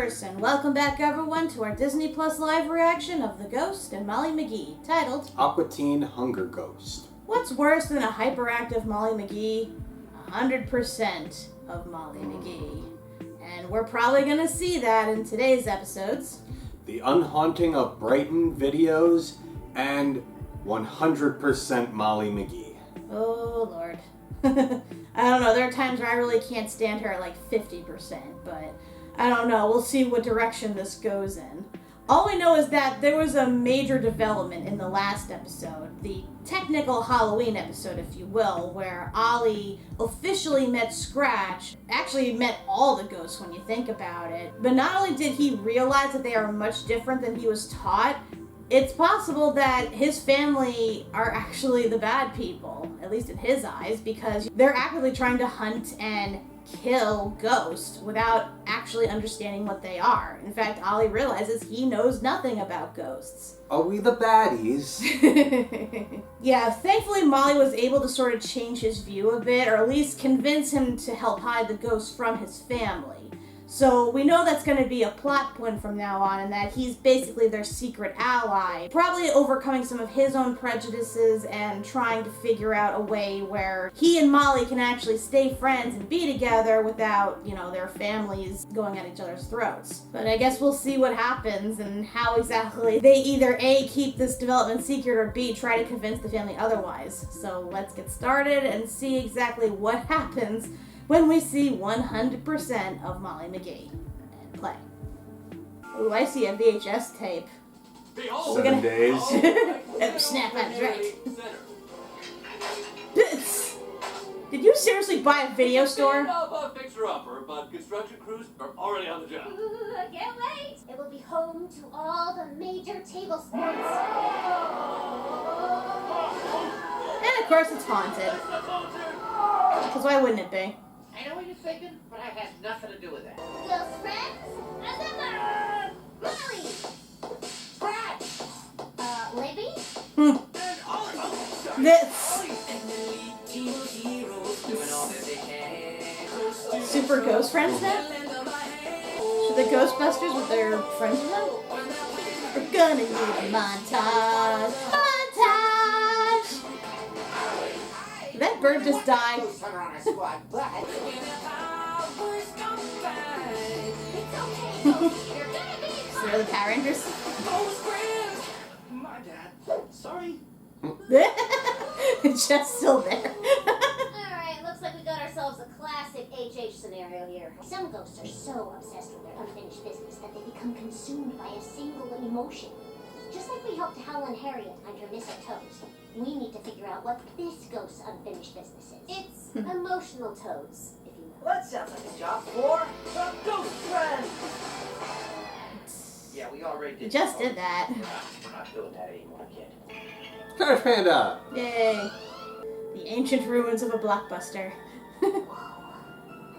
Stein-Torres, and welcome back everyone to our Disney Plus live reaction of the Ghost and Molly McGee, titled Aqua Teen Hunger Ghost. What's worse than a hyperactive Molly McGee? 100% of Molly McGee. And we're probably gonna see that in today's episodes. The Unhaunting of Brighton videos and 100% Molly McGee. Oh Lord. I don't know, there are times where I really can't stand her at like 50%, but I don't know, we'll see what direction this goes in. All we know is that there was a major development in the last episode, the technical Halloween episode, if you will, where Ollie officially met Scratch, actually met all the ghosts when you think about it. But not only did he realize that they are much different than he was taught, it's possible that his family are actually the bad people, at least in his eyes, because they're actively trying to hunt and kill ghosts without actually understanding what they are. In fact, Ollie realizes he knows nothing about ghosts. Are we the baddies? Yeah, thankfully Molly was able to sort of change his view a bit, or at least convince him to help hide the ghosts from his family. So we know that's going to be a plot point from now on, and that he's basically their secret ally, probably overcoming some of his own prejudices and trying to figure out a way where he and Molly can actually stay friends and be together without, you know, their families going at each other's throats. But I guess we'll see what happens and how exactly they either A, keep this development secret, or B, try to convince the family otherwise. So let's get started and see exactly what happens when we see 100% of Molly McGee. And play. Ooh, I see a VHS tape. 7 days. Oh, snap, that's right. Did you seriously buy a video store? No, fixer-upper, but construction crews are already on the job. I can't wait! It will be home to all the major table sports. And of course it's haunted. Because why wouldn't it be? I know what you're thinking, but I had nothing to do with that. Ghost friends, assemble! Molly! Scratch! Libby? This Super Ghost Friends now? Should the Ghostbusters with their friends with them? We're gonna need a montage! Montage! Did that bird just die? So they're the Power Rangers? My dad. Sorry. It's just still there. Alright, looks like we got ourselves a classic HH scenario here. Some ghosts are so obsessed with their unfinished business that they become consumed by a single emotion. Just like we helped Hal and Harriet on her mistletoes, we need to figure out what this ghost's unfinished business is. It's emotional toads, if you know. That sounds like a job for the Ghost Friends. Yeah, we already did. Just did that. We're not doing that anymore, kid. Trash Panda! Yay. The ancient ruins of a blockbuster. Whoa,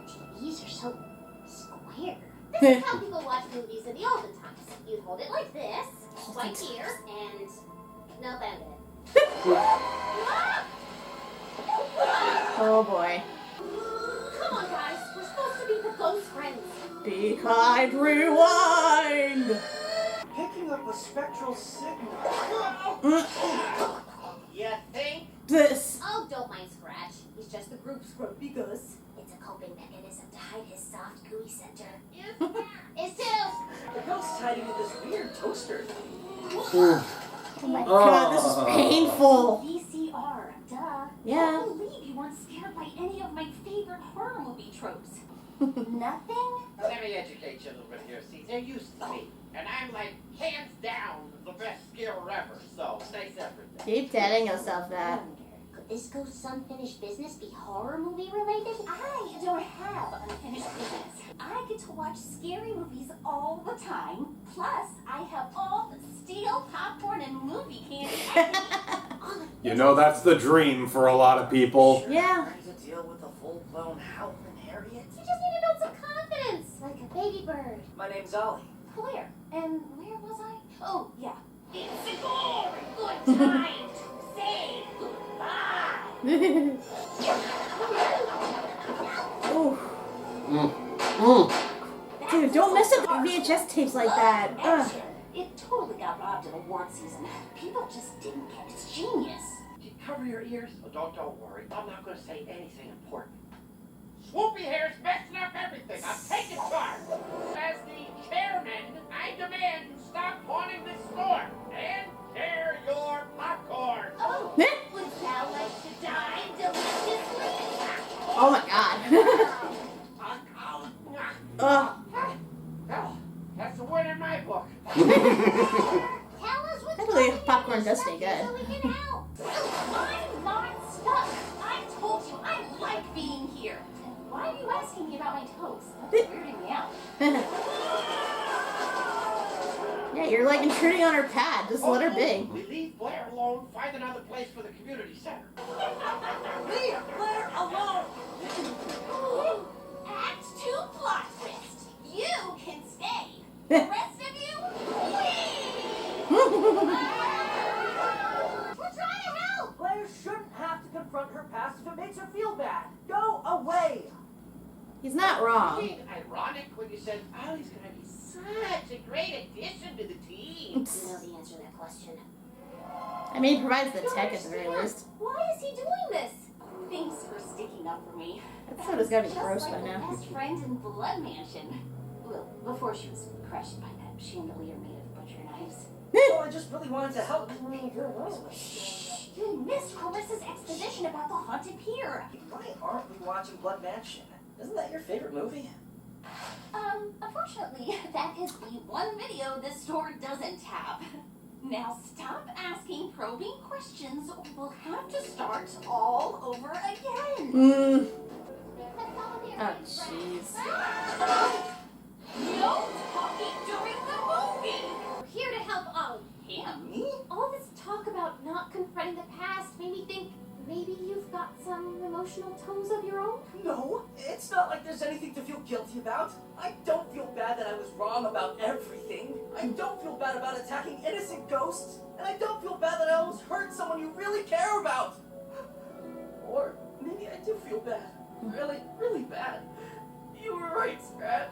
the TVs are so square. This is how people watch movies in the olden times. You'd hold it like this, right here, and... no, found it. Oh boy. Come on, guys. We're supposed to be the Ghost Friends. Be kind, rewind! Picking up a spectral signal. You think? This. Oh, don't mind Scratch. He's just the group's grumpy Gus. It's a coping mechanism to hide his soft, gooey center. Is too. The ghost's hiding in this weird toaster. Oh my god, this is painful. VCR, duh. Yeah. I can't believe you weren't scared by any of my favorite horror movie tropes. Nothing? Let me educate you a little bit here. See, they're used to me. And I'm like, hands down, the best skill ever. So, stay separate. Keep telling yourself that. Could this ghost's unfinished business be horror movie related? I don't have unfinished business. I get to watch scary movies all the time. Plus, I have all the steel, popcorn, and movie candy. You know, that's the dream for a lot of people. Yeah. Ready to deal with a full-blown Hal and Harriet? You just need to build some confidence, like a baby bird. My name's Ollie. Where? And where was I? Oh, yeah. It's a good time to say goodbye. Ooh. That's Dude, don't mess up VHS tapes like that. Ugh. Action. It totally got robbed in award season. People just didn't get its genius. You cover your ears? Oh, don't worry. I'm not going to say anything important. Swoopy hair's messing up everything. I'm taking charge. As the chairman, I demand you stop haunting this store and share your popcorn. Oh, would thou like to die deliciously? Oh my god. Ugh. Well, that's the word in my book. Tell us what's Actually, wrong popcorn with does your stay good. so we can help. I'm not stuck. I told you I like being here. Why are you asking me about my toes? That's weirding me out. Yeah, you're like intruding on her pad. Just let her be. We leave Blair alone, find another place for the community center. Leave Blair alone! Act 2 plot twist. You can stay. The rest of you, leave! We're trying to help. Blair shouldn't have to confront her past if it makes her feel bad. Go away! He's not wrong. Being ironic when you said Ollie's gonna be such a great addition to the team. You know the answer to that question. I mean, he provides the tech at the very least. Why is he doing this? Thanks for sticking up for me. Episode has gotta be Just gross like by my now. best friend in Blood Mansion. Well, before she was crushed by that chandelier made of butcher knives. Oh, I just really wanted to help. You missed Clarissa's exposition about the haunted pier. Why aren't we watching Blood Mansion? Isn't that your favorite movie? Unfortunately, that is the one video this store doesn't have. Now stop asking probing questions or we'll have to start all over again. Oh, jeez. No talking during the movie. We're here to help Ollie. Him? Me? All this talk about not confronting the past made me think maybe you've got some emotional tones of your own. No, it's not like there's anything to feel guilty about. I don't feel bad that I was wrong about everything. I don't feel bad about attacking innocent ghosts. And I don't feel bad that I almost hurt someone you really care about. Or maybe I do feel bad. Really, really bad. You were right, Scratch.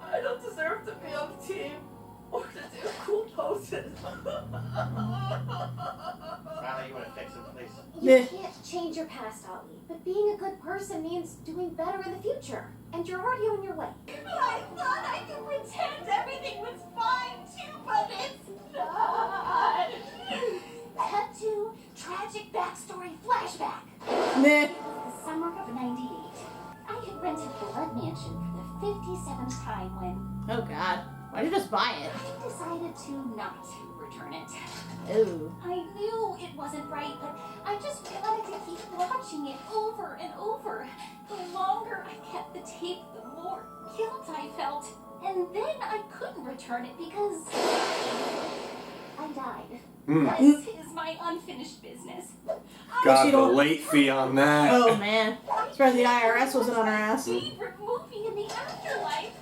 I don't deserve to be on the team. Or to do cool poses. Riley, you want to fix him, please? You can't change your past, Ollie, but being a good person means doing better in the future. And you're already on your way. I thought I could pretend everything was fine too, but it's not. Cut to tragic backstory flashback. Meh. The summer of '98. I had rented Blood Mansion for the 57th time when Oh god. Why'd you just buy it? I decided to not return it. Ooh. I knew it wasn't right, but I just wanted to keep watching it over and over. The longer I kept the tape, the more guilt I felt. And then I couldn't return it because I died. This is my unfinished business. Got you the don't- late fee on that. Oh man. Surprised the IRS wasn't on her ass. Favorite movie in the afterlife.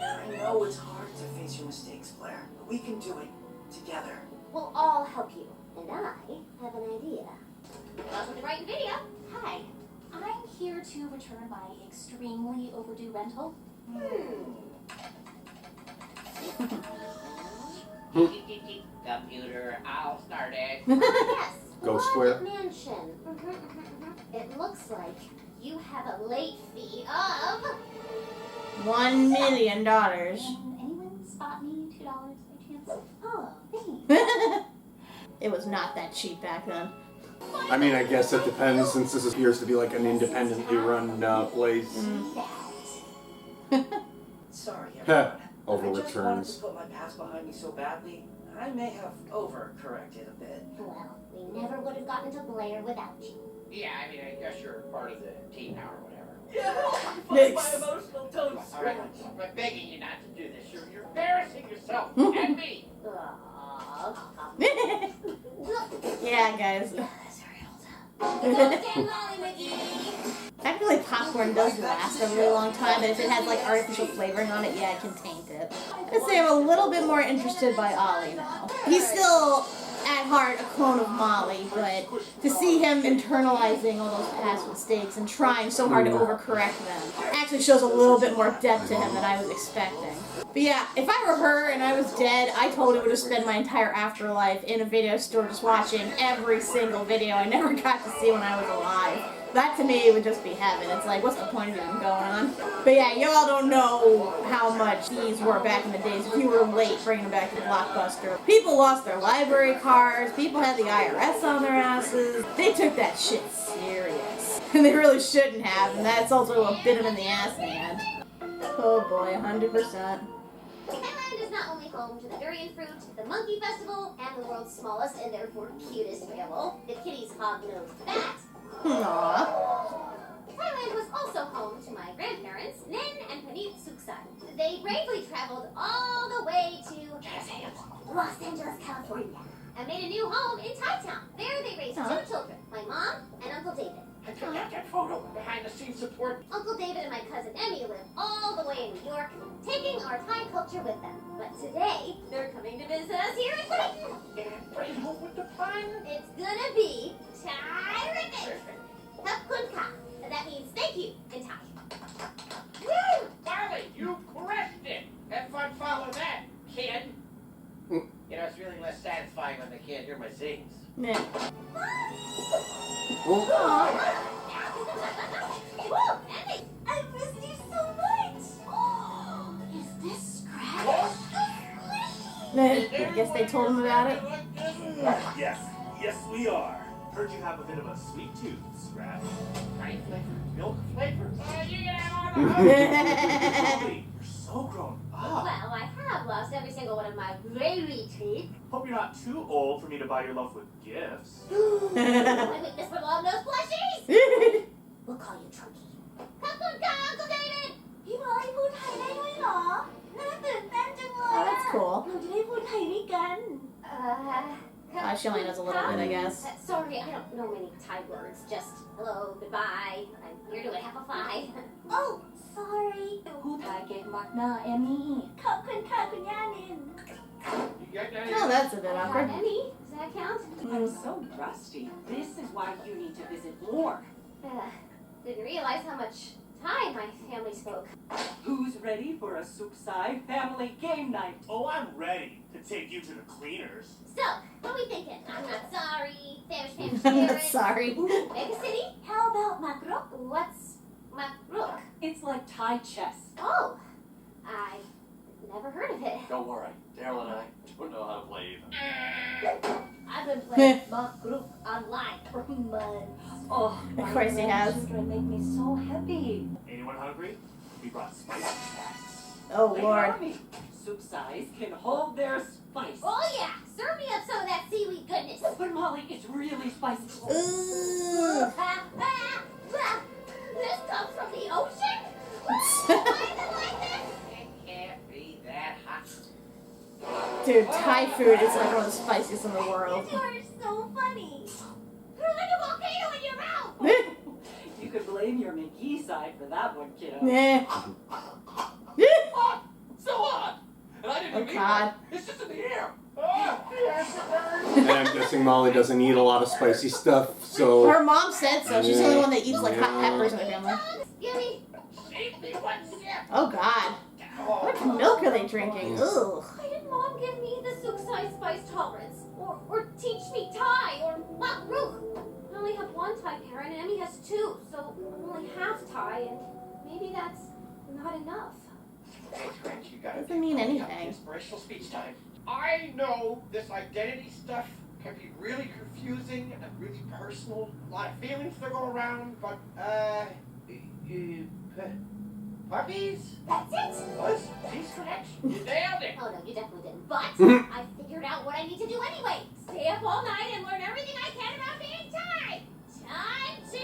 I know it's hard to face your mistakes, Blair, but we can do it together. We'll all help you. And I have an idea. Welcome to Brighton Video. Hi. I'm here to return my extremely overdue rental. Computer, I'll start it. Yes. Ghost Blood Square. Mansion. It looks like you have a late fee of... $1 million. Can anyone spot me $2 by chance? Oh, Thanks. It was not that cheap back then. I mean, I guess it depends since this appears to be like an independently run place. Sorry, Heh, everyone. over I just wanted returns. to put my past behind me so badly, I may have overcorrected a bit. well, we never would have gotten to Blair without you. Yeah, I mean, I guess you're part of the team now or whatever. Yeah, fuck my Next. emotional tones, All right, Scratch. I'm begging you not to do this. You're embarrassing yourself and me. Yeah, guys. Sorry, hold Ghost and Molly McGee. Technically, popcorn does last a really long time, but if it has like artificial flavoring on it, yeah, it can taint it. I'd say I'm a little bit more interested by Ollie now. He's still at heart a clone of Molly, but to see him internalizing all those past mistakes and trying so hard to overcorrect them actually shows a little bit more depth to him than I was expecting. But yeah, if I were her and I was dead, I totally would have spent my entire afterlife in a video store just watching every single video I never got to see when I was alive. That to me would just be heaven. It's like, what's the point of even going on? But yeah, y'all don't know how much these were back in the days. If you were late bringing them back to Blockbuster, people lost their library cards, people had the IRS on their asses. They took that shit serious. And they really shouldn't have, and that's also a bit of in the ass man. Oh boy, 100%. Thailand is not only home to the durian fruit, the monkey festival, and the world's smallest and therefore cutest mammal, the kitty's hog-nosed bat. Aww. Thailand was also home to my grandparents, Nin and Panit Suksai. They bravely traveled all the way to Los Angeles, California, and made a new home in Thai town. There they raised 2 children, my mom and Uncle David. I took out that photo behind the scenes support. Uncle David and my cousin Emmy live all the way in New York, taking our Thai culture with them. But today, they're coming to visit us here in Brighton. And bring home with the fun. It's gonna be Thai-rific. Thap kun ka. That means thank you in Thai. Woo! Molly, you crushed it. Have fun following that, kid. You know, it's really less satisfying when they can't hear my sings. Yeah. Woo, Emmy, I missed you so much. Is this Scratch? I guess they told him about it. Yes, we are. Heard you have a bit of a sweet tooth, Scratch. Right flavor, milk flavor. You can have all the Molly, you're so grown up. Well, I have lost every single one of my gravy teeth. Hope you're not too old for me to buy your love with gifts. My weakness for love knows plushies. We'll call you Trunky. Kapun ka, Uncle David. พี่บอยพูดไทยได้ด้วยเหรอ น่าตื่นเต้นจังเลย Oh, that's cool. เราจะได้พูดไทยด้วยกัน She only knows a little bit, I guess. Sorry, I don't know many Thai words. Just hello, goodbye. I'm here to have a five. Oh, sorry. ผู้ไทยเก่งมากนะเอมี่ ขอบคุณค่ะคุณย่านิน You got that? Oh, that's a bit awkward. Emmy, does that count? I'm so rusty. This is why you need to visit more. Didn't realize how much Thai my family spoke. Who's ready for a Suksai family game night? Oh, I'm ready to take you to the cleaners. So, what are we thinking? I'm not sorry. Famish, I'm Paris. not sorry. Mega City? How about Makruk? What's Makruk? It's like Thai chess. Oh, I never heard of it. Don't worry, Daryl and I don't know how to play either. I've been playing Makruk online for months. Oh, Of course he has. Children make me so happy. Anyone hungry? We brought spicy snacks. Oh, Lay Lord. on me. Suksais can hold their spice. Oh yeah, serve me up some of that seaweed goodness. But Molly, it's really spicy. Ooh. This comes from the ocean? Why is it like this? It can't be that hot. Dude, Thai food is like one of the spiciest in the world. You are so funny. You're like a volcano in your mouth. You could blame your McGee side for that one, kiddo. Nah. Hot! So hot! And I didn't Oh, even eat God. one. It's just in the air. And I'm guessing Molly doesn't eat a lot of spicy stuff, so... Her mom said so. She's the only one that eats like hot peppers in the family. Gimme. Save me one step. Oh, God. What milk are they drinking? Ugh. Why did Mom give me the Suksai spice tolerance? Or teach me Thai? Or Makruk? I only have one Thai parent and Emmy has 2, so I'm only half Thai and maybe that's not enough. Hey, Scratch, you gotta Doesn't mean get anything. inspirational speech time. I know this identity stuff can be really confusing and really personal. A lot of feelings to go around, but, puppies? That's it? Was? See, Scratch? You nailed it! Oh no, you definitely didn't. But I figured out what I need to do anyway. Stay up all night and learn everything I can about being Thai. Time to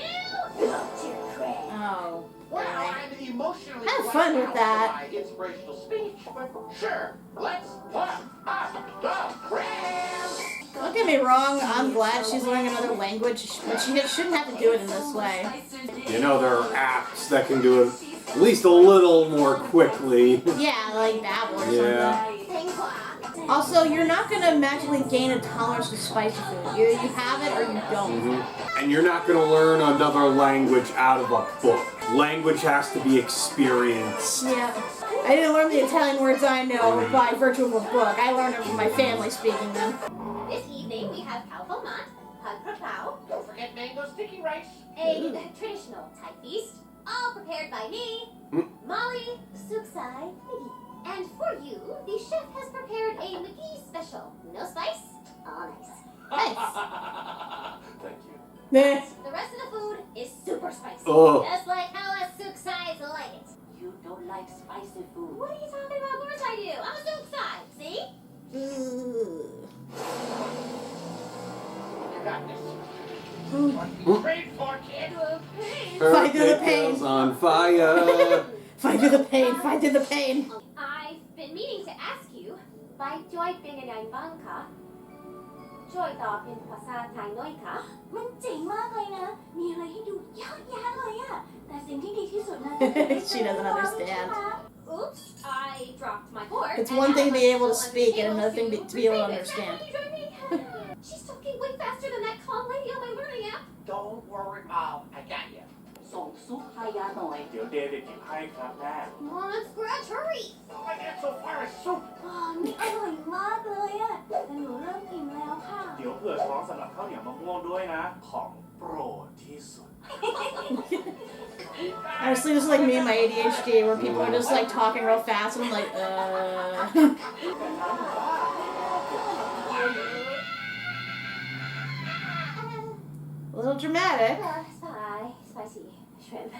culture crack. Oh. Well, boy. I'm emotionally Have fun with out that. for my inspirational speech, but sure, let's pump up the gram! Don't get me wrong, I'm glad she's learning another language, but she shouldn't have to do it in this way. You know, there are apps that can do it at least a little more quickly. Yeah, like Babble or Yeah. something. Thank Also, you're not gonna magically gain a tolerance to spicy food. Either you have it or you don't. Mm-hmm. And you're not going to learn another language out of a book. Language has to be experienced. Yeah. I didn't learn the Italian words I know by virtue of a book. I learned them from my family speaking them. This evening we have cow pomant, pug prapau, Don't forget mango sticky rice. a traditional Thai feast, all prepared by me, Molly Suksai McGee. And for you, the chef has prepared a McGee special. No spice, all nice. Nice. Thank you. Meh. The rest of the food is super spicy. Oh. Just like how us Suksais like it. You don't like spicy food. What are you talking about? Of course I do. I'm a Suksai, see? You got this. What you prayed for, kid? Fight through the Earth pain. is on fire. Fight through the pain. Fight through the pain. I've been meaning to ask you, ไปช่วยเป็นยังไงบ้างคะ ช่วยตอบเป็นภาษาไทยหน่อยคะ มันเจ๋งมากเลยนะ มีอะไรให้ดูเยอะแยะเลยอะแต่สิ่งที่ดีที่สุดนะ She doesn't understand. Oops, I dropped my board. It's and one thing to be now able to I'm speak and unable another thing to be able to retrieve it. understand. She's talking way faster than that calm lady on my learning app. Don't worry, Mom. I got you. ส่งซุปให้ยาหน่อย เดี๋ยวเดวิดหยิบให้ครับแม่ Come on, Scratch, hurry. All I got so far is soup. อ๋อนี่อร่อยมากเลยอะแต่หนูเริ่มอิ่มแล้วค่ะ เดี๋ยวเผื่อท้องสำหรับข้าวเหนียวมะม่วงด้วยนะ ของโปรดที่สุด Honestly, just like me and my ADHD, where people are just like talking real fast, and I'm like, A little dramatic. Spicy shrimp.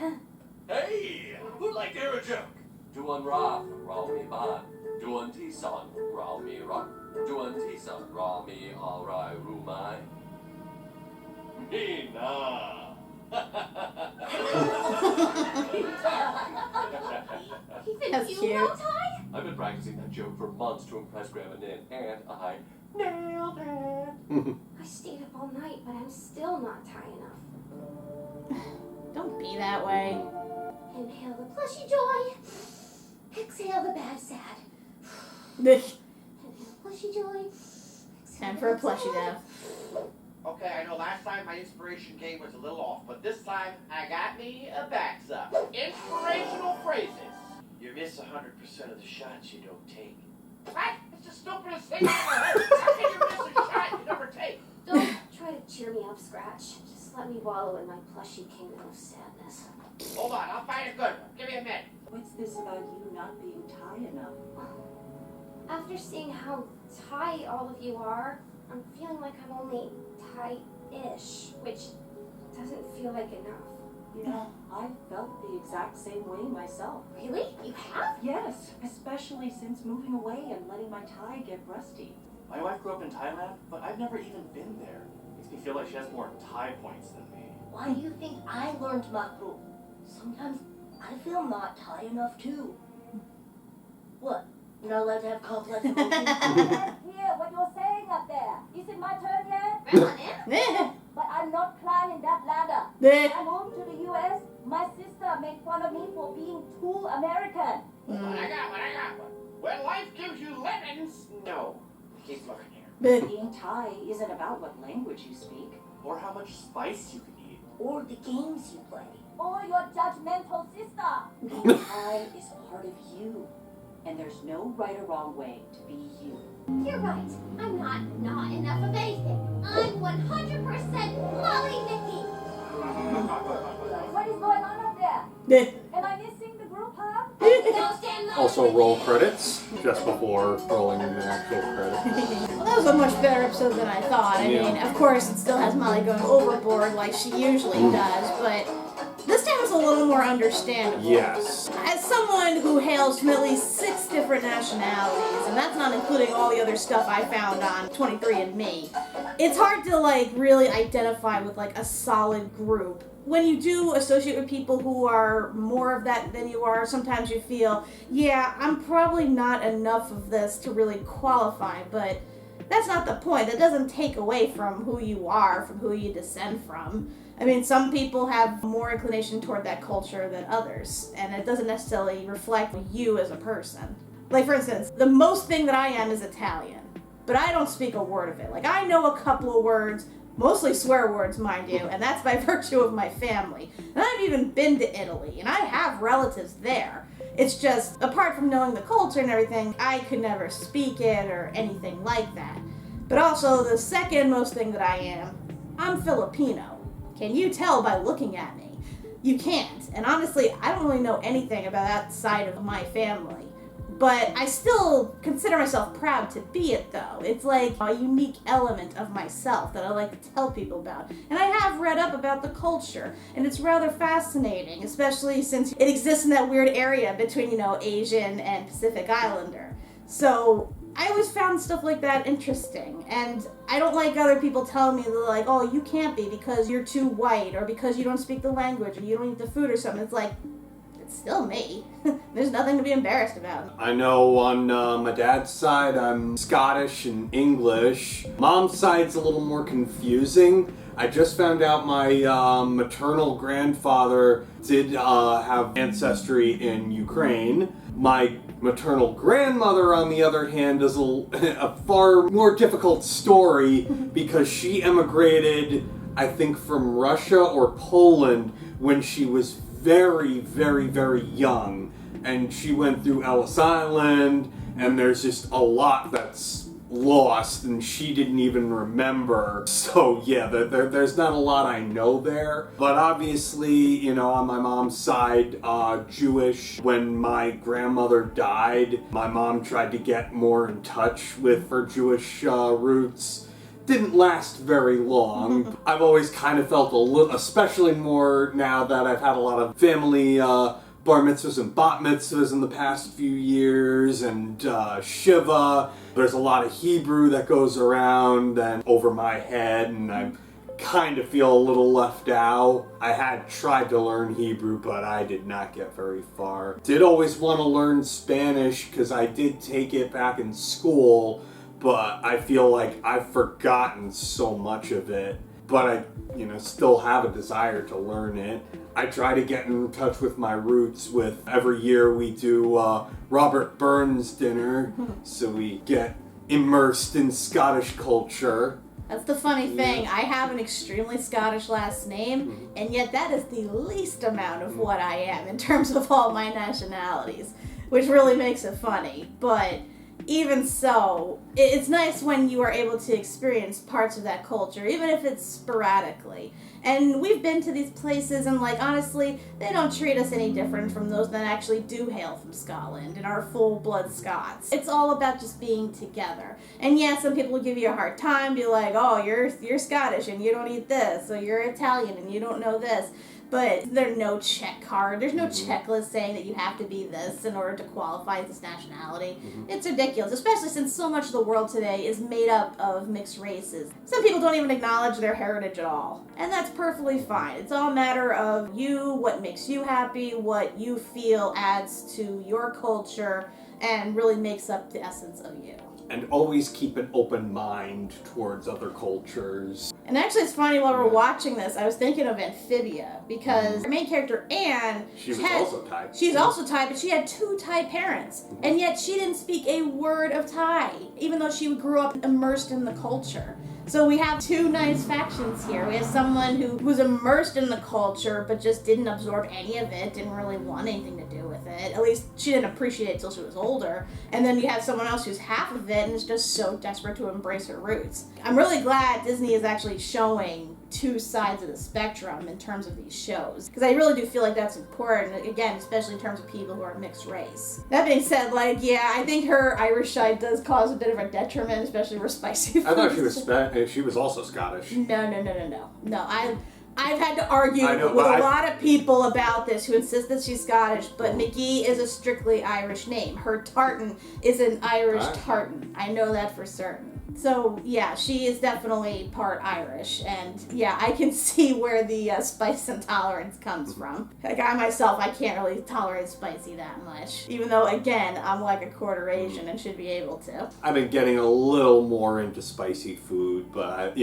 Hey, who'd like to hear a joke? Duan Ra, Ra Mi Ban. Duan Ti Son, Ra Mi Ra. Duan Ti Son, Ra Mi All Rai Ru Mai. Me na. That's You cute. know, Ty? I've been practicing that joke for months to impress Grandma Nin, and I nailed it. I stayed up all night, but I'm still not tired enough. Don't be that way. Inhale the plushy joy. Exhale the bad sad. Time Plushy joy. for a plushie death. Okay, I know last time my inspiration game was a little off, but this time I got me a backs up. Inspirational phrases. You miss 100% of the shots you don't take. What? It's the stupidest thing I've ever heard. How can you miss a shot you never take? Don't try to cheer me up, Scratch. Just let me wallow in my plushy kingdom of sadness. Hold on, I'll find a good one. Give me a minute. What's this about you not being Thai enough? After seeing how Thai all of you are, I'm feeling like I'm only Thai-ish, which doesn't feel like enough. You know, I felt the exact same way myself. Really? You have? Yes, especially since moving away and letting my Thai get rusty. My wife grew up in Thailand, but I've never even been there. Makes me feel like she has more Thai points than me. Why do you think I learned Makro? Sometimes I feel not Thai enough too. What? You're not allowed to have complex emotions? Hear what you're saying up there. Is it my turn yet? Grandma Nin? But I'm not climbing that ladder. Meh. I moved to the U.S. My sister made fun of me for being too American. Hold on, I got one. When life gives you lemons, no. Keep looking here. Being Thai isn't about what language you speak. Or how much spice you can eat. Or the games you play. Or your judgmental sister. Being Thai is part of you. And there's no right or wrong way to be you. You're right. I'm not enough of anything. I'm 100% Molly McGee. What is going on up there? Meh. Am I missing the group hug? Ghost and Molly Also, McGee. roll credits just before rolling the actual credits. Well, that was a much better episode than I thought. I mean, of course, it still has Molly going overboard like she usually does, but this time it's a little more understandable. Yes. As someone who hails from at least 6 different nationalities, and that's not including all the other stuff I found on 23andMe, it's hard to like really identify with like a solid group. When you do associate with people who are more of that than you are, sometimes you feel, yeah, I'm probably not enough of this to really qualify, but that's not the point. That doesn't take away from who you are, from who you descend from. I mean, some people have more inclination toward that culture than others, and it doesn't necessarily reflect you as a person. Like, for instance, the most thing that I am is Italian, but I don't speak a word of it. Like, I know a couple of words, mostly swear words, mind you, and that's by virtue of my family. And I've even been to Italy, and I have relatives there. It's just, apart from knowing the culture and everything, I could never speak it or anything like that. But also, the second most thing that I am, I'm Filipino. Can you tell by looking at me? You can't. And honestly, I don't really know anything about that side of my family. But I still consider myself proud to be it, though. It's like a unique element of myself that I like to tell people about. And I have read up about the culture, and it's rather fascinating, especially since it exists in that weird area between, you know, Asian and Pacific Islander. So I always found stuff like that interesting, and I don't like other people telling me, they're like, oh, you can't be because you're too white, or because you don't speak the language, or you don't eat the food or something. It's like, it's still me. There's nothing to be embarrassed about. I know on my dad's side, I'm Scottish and English. Mom's side's a little more confusing. I just found out my maternal grandfather did have ancestry in Ukraine. My maternal grandmother, on the other hand, is a far more difficult story because she emigrated, I think, from Russia or Poland when she was very, very, very young. And she went through Ellis Island, and there's just a lot that's lost, and she didn't even remember. So yeah, there's not a lot I know there. But obviously, you know, on my mom's side, Jewish. When my grandmother died, my mom tried to get more in touch with her Jewish roots. Didn't last very long. I've always kind of felt a little, especially more now that I've had a lot of family bar mitzvahs and bat mitzvahs in the past few years, and Shiva. There's a lot of Hebrew that goes around and over my head, and I kind of feel a little left out. I had tried to learn Hebrew, but I did not get very far. Did always want to learn Spanish because I did take it back in school, but I feel like I've forgotten so much of it. But I, you know, still have a desire to learn it. I try to get in touch with my roots with, every year we do Robert Burns dinner, so we get immersed in Scottish culture. That's the funny thing. I have an extremely Scottish last name, and yet that is the least amount of what I am in terms of all my nationalities, which really makes it funny. But even so, it's nice when you are able to experience parts of that culture, even if it's sporadically. And we've been to these places, and like, honestly, they don't treat us any different from those that actually do hail from Scotland and are full-blood Scots. It's all about just being together. And yeah, some people will give you a hard time, be like, oh, you're Scottish and you don't eat this, or you're Italian and you don't know this. But there's no check card. There's no checklist saying that you have to be this in order to qualify as this nationality. It's ridiculous, especially since so much of the world today is made up of mixed races. Some people don't even acknowledge their heritage at all. And that's perfectly fine. It's all a matter of you, what makes you happy, what you feel adds to your culture, and really makes up the essence of you. And always keep an open mind towards other cultures. And actually, it's funny, while we're watching this, I was thinking of Amphibia, because our main character, Anne, She's also Thai, but she had 2 Thai parents, and yet she didn't speak a word of Thai, even though she grew up immersed in the culture. So we have 2 nice factions here. We have someone who was immersed in the culture, but just didn't absorb any of it, didn't really want anything to do with it. At least she didn't appreciate it until she was older. And then you have someone else who's half of it and is just so desperate to embrace her roots. I'm really glad Disney is actually showing 2 sides of the spectrum in terms of these shows, because I really do feel like that's important, again, especially in terms of people who are mixed race. That being said, like, yeah, I think her Irish side does cause a bit of a detriment, especially for spicy food. I thought she was also Scottish. No, I've had to argue with a lot of people about this who insist that she's Scottish, but McGee is a strictly Irish name. Her tartan is an Irish tartan. I know that for certain. So, yeah, she is definitely part Irish, and yeah, I can see where the spice intolerance comes from. Like, I myself, I can't really tolerate spicy that much, even though, again, I'm like a quarter Asian and should be able to. I've been getting a little more into spicy food, but,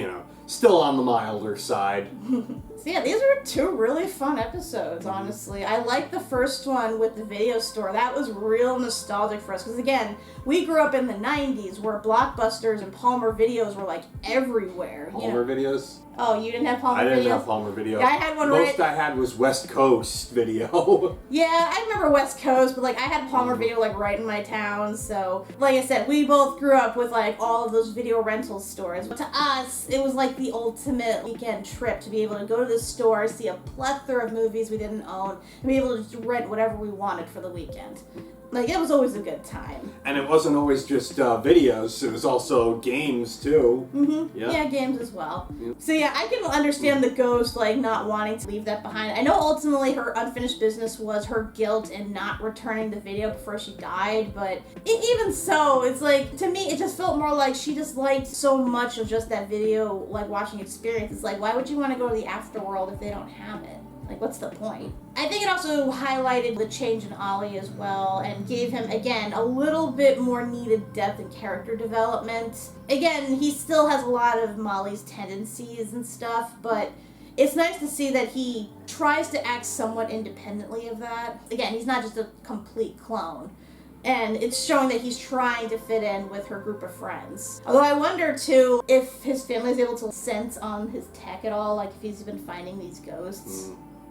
still on the milder side. So yeah, these were 2 really fun episodes, honestly. I liked the first one with the video store. That was real nostalgic for us, because again, we grew up in the 90s where Blockbusters and Palmer Videos were like everywhere. Palmer Videos? Oh, you didn't have Palmer Videos? I didn't have Palmer Video. Yeah, I had one Most I had was West Coast Video. Yeah, I remember West Coast, but like I had Palmer Video like right in my town, so like I said, we both grew up with like all of those video rental stores. But to us, it was like the ultimate weekend trip to be able to go to the store, see a plethora of movies we didn't own, and be able to just rent whatever we wanted for the weekend. Like, it was always a good time. And it wasn't always just videos, it was also games, too. Mm-hmm. Yeah. Yeah, games as well. Yep. So yeah, I can understand the ghost, like, not wanting to leave that behind. I know ultimately her unfinished business was her guilt in not returning the video before she died, but even so, it's like, to me, it just felt more like she just liked so much of just that video, like, watching experience. It's like, why would you want to go to the afterworld if they don't have it? Like, what's the point? I think it also highlighted the change in Ollie as well and gave him, again, a little bit more needed depth and character development. Again, he still has a lot of Molly's tendencies and stuff, but it's nice to see that he tries to act somewhat independently of that. Again, he's not just a complete clone. And it's showing that he's trying to fit in with her group of friends. Although I wonder, too, if his family's able to sense on his tech at all, like if he's been finding these ghosts.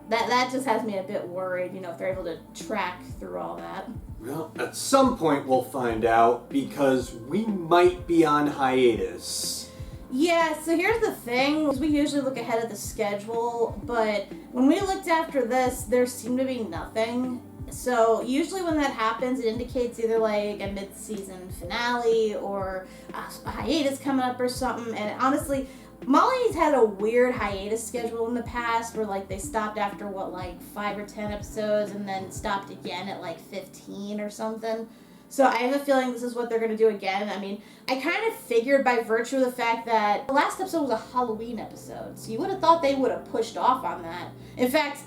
That just has me a bit worried, if they're able to track through all that. Well, at some point we'll find out, because we might be on hiatus. Yeah, so here's the thing. We usually look ahead of the schedule, but when we looked after this, there seemed to be nothing. So usually when that happens, it indicates either like a mid-season finale or a hiatus coming up or something. And honestly, Molly's had a weird hiatus schedule in the past where like they stopped after 5 or 10 episodes and then stopped again at 15 or something. So I have a feeling this is what they're going to do again. I mean, I kind of figured by virtue of the fact that the last episode was a Halloween episode, so you would have thought they would have pushed off on that. In fact,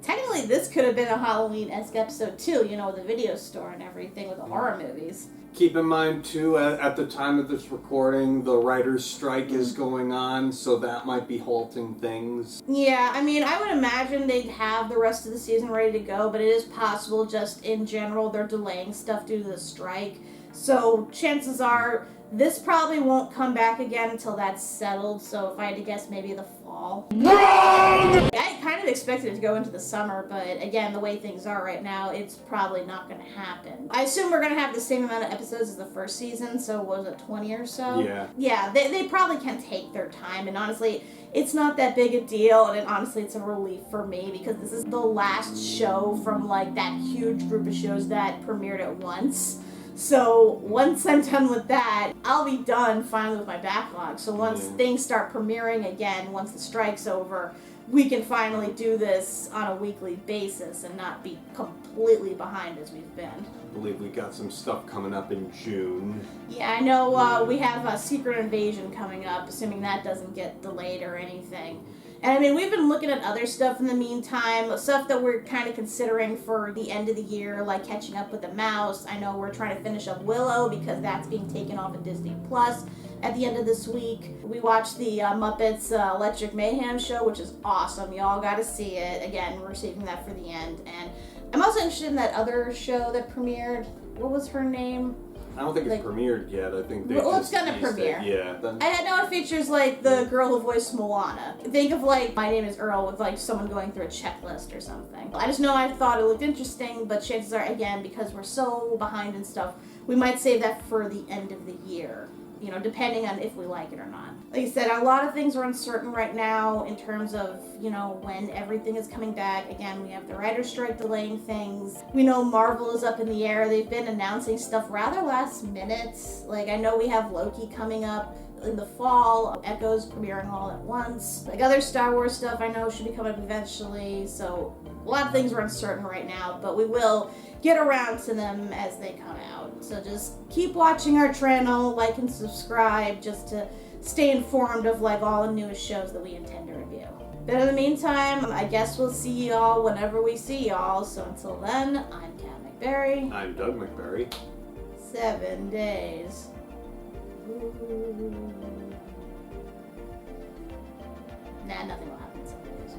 technically this could have been a Halloween-esque episode too, with the video store and everything with the horror movies. Keep in mind, too, at the time of this recording, the writer's strike is going on, so that might be halting things. Yeah, I mean, I would imagine they'd have the rest of the season ready to go, but it is possible just in general they're delaying stuff due to the strike. So chances are this probably won't come back again until that's settled, so if I had to guess, maybe the fall. Wrong! I kind of expected it to go into the summer, but again, the way things are right now, it's probably not going to happen. I assume we're going to have the same amount of episodes as the first season, so was it 20 or so? Yeah. Yeah, they probably can take their time, and honestly, it's not that big a deal, and honestly, it's a relief for me, because this is the last show from, that huge group of shows that premiered at once. So once I'm done with that, I'll be done finally with my backlog. So once things start premiering again, once the strike's over, we can finally do this on a weekly basis and not be completely behind as we've been. I believe we got some stuff coming up in June. Yeah, I know we have a Secret Invasion coming up, assuming that doesn't get delayed or anything. And I mean, we've been looking at other stuff in the meantime, stuff that we're kind of considering for the end of the year, like catching up with The Mouse. I know we're trying to finish up Willow because that's being taken off of Disney Plus at the end of this week. We watched the Muppets Electric Mayhem show, which is awesome. Y'all got to see it. Again, we're saving that for the end. And I'm also interested in that other show that premiered. What was her name? I don't think it's premiered yet. I think they it's gonna premiere. Yeah. I know it features the girl who voiced Moana. Think of My Name is Earl with someone going through a checklist or something. I just know I thought it looked interesting, but chances are, again, because we're so behind and stuff, we might save that for the end of the year. Depending on if we like it or not. Like I said, a lot of things are uncertain right now in terms of, when everything is coming back. Again, we have the writer's strike delaying things. We know Marvel is up in the air. They've been announcing stuff rather last minute. I know we have Loki coming up in the fall, Echoes premiering all at once. Other Star Wars stuff I know should be coming up eventually, so A lot of things are uncertain right now, but we will get around to them as they come out. So just keep watching our channel, like and subscribe, just to stay informed of like all the newest shows that we intend to review. But in the meantime, I guess we'll see y'all whenever we see y'all. So until then, I'm Kat MacBerrie. I'm Doug MacBerrie. 7 days. Nah, nothing will happen in 7 days.